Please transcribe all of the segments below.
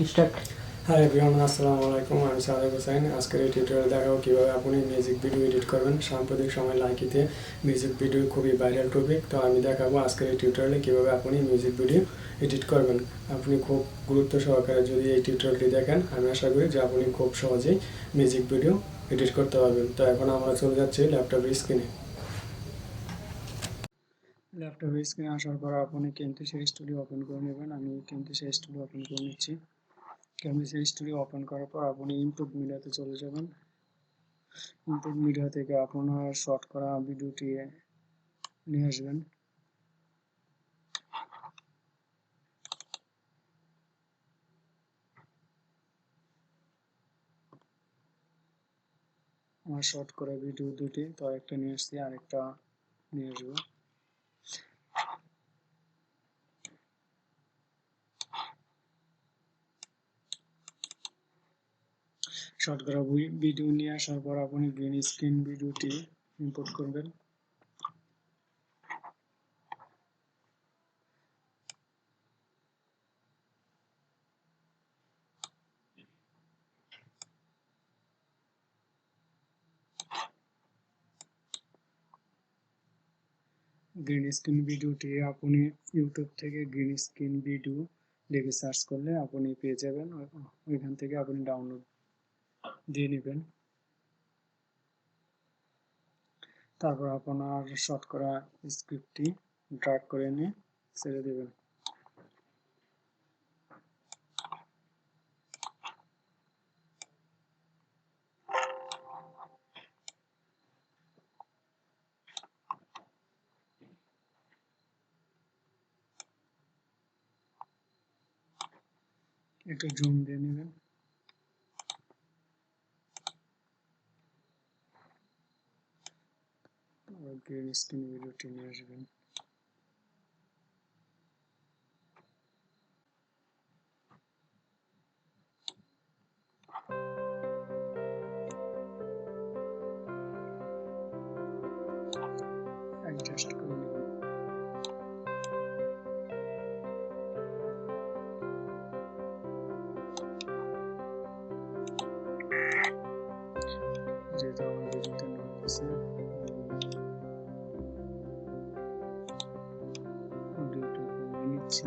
Start. Hi everyone, আসসালামু আলাইকুম। আমি সাদেক হোসেন। আজকের এই টিউটোরিয়াল দেখাবো কীভাবে আপনি মিউজিক ভিডিও এডিট করবেন। সাম্প্রতিক সময় লাইকিতে মিউজিক ভিডিও খুবই ভাইরাল টপিক, তো আমি দেখাবো আজকের এই টিউটোরিয়ালে কীভাবে আপনি মিউজিক ভিডিও এডিট করবেন। আপনি খুব গুরুত্ব সহকারে যদি এই টিউটোরিয়ালটি দেখেন, আমি আশা করি যে আপনি খুব সহজেই মিউজিক ভিডিও এডিট করতে পারবেন। তো এখন আমরা চলে যাচ্ছি ল্যাপটপের স্ক্রিনে। ল্যাপটপের স্ক্রিনে আসার পর আপনি কেমব্রিজ স্টুডিও ওপেন করে নেবেন। আমি কেমব্রিজ স্টুডিও ওপেন করে নিচ্ছি। কেমব্রিজ স্টুডিও ওপেন করার পর আপনি ইনপুট মিডিয়াতে চলে যাবেন। ইনপুট মিডিয়া থেকে আপনার শর্ট করা ভিডিওটি নিয়ে আসবেন। আমার শর্ট করা ভিডিও দুটি, তো একটা নিয়ে আসছি, আরেকটা নিয়ে আসবো। শর্ট করা ভিডিও নিয়ে আসার পর আপনি গ্রিন স্ক্রিন ভিডিওটি ইম্পোর্ট করবেন। গ্রিন স্ক্রিন ভিডিওটি আপনি ইউটিউব থেকে গ্রিন স্ক্রিন ভিডিও লিখে সার্চ করলে আপনি পেয়ে যাবেন। ওইখান থেকে আপনি ডাউনলোড দিয়ে নেবেন। তারপর আপনার শর্ট করা স্ক্রিপ্টটি ড্রাগ করে নিয়ে ছেড়ে দেবেন। একটু জুম দিয়ে নেবেন। গ্রিন স্ক্রিন ভিডিওটি নিয়ে আসবেন। অ্যাডজাস্ট করে নেবেন। যেহেতু আমার ভিডিওতে নয় আছে, ভিডিওটি কমিয়ে নিচ্ছি।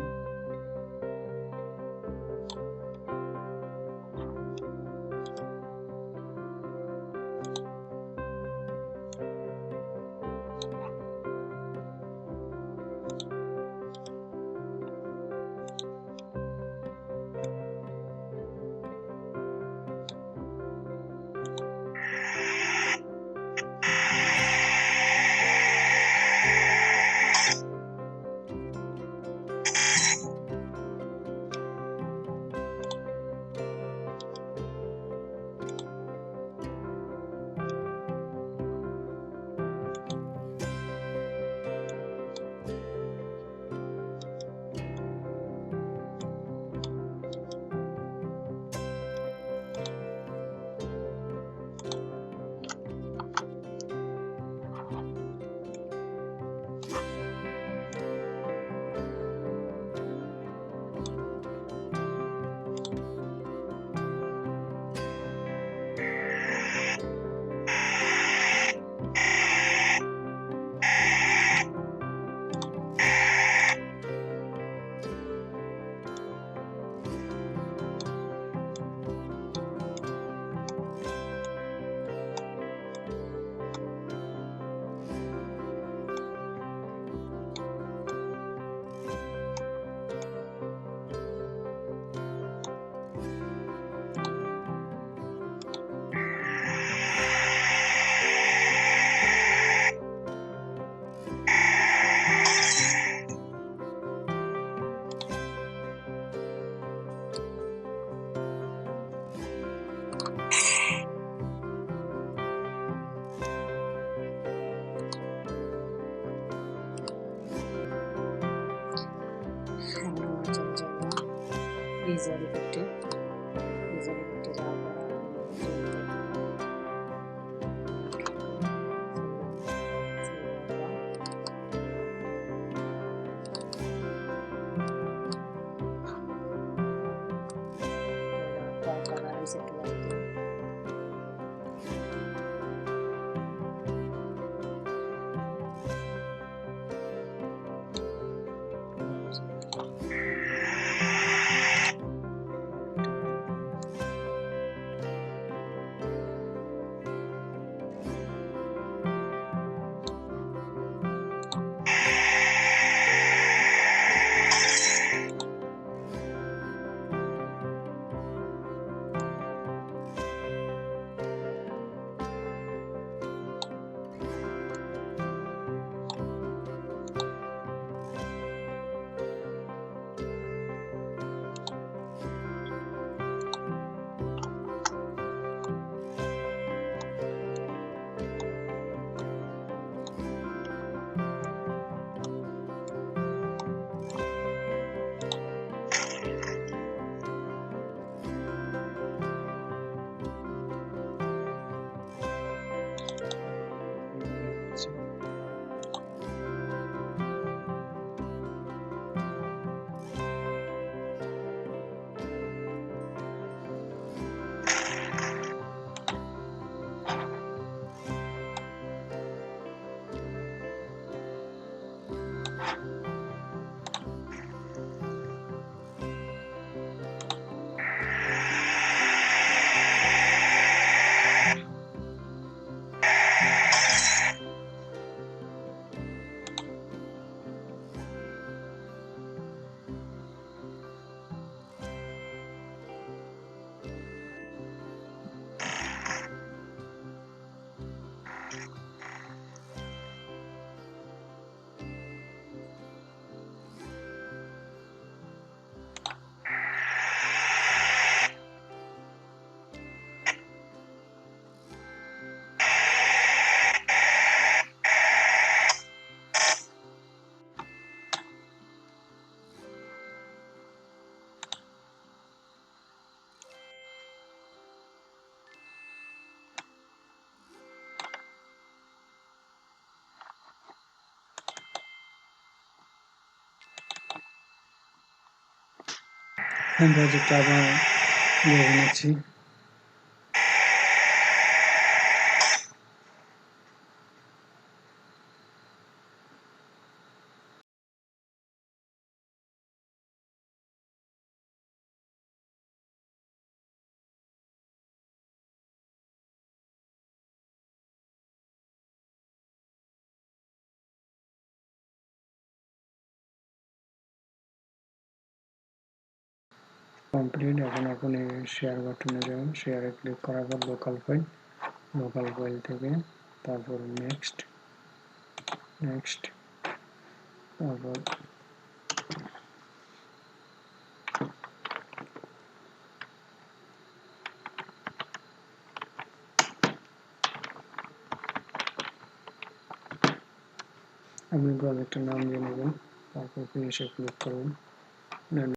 আমরা চলে যাব ভিজুয়াল ইফেক্টে। ভিজুয়াল ইফেক্টে যাওয়ার পর অবশ্যই একটা লাইক দিন। প্রজেক্টটা আবার দেখে নিচ্ছি। কমপ্লিট। এখন আপনি শেয়ার বাটনে যাবেন, শেয়ারে ক্লিক করার পর লোকাল ফাইল থেকে তারপর নেক্সট, তারপর আপনি প্রজেক্টের নাম দিয়ে নেবেন, তারপর ফিনিশে ক্লিক করবেন।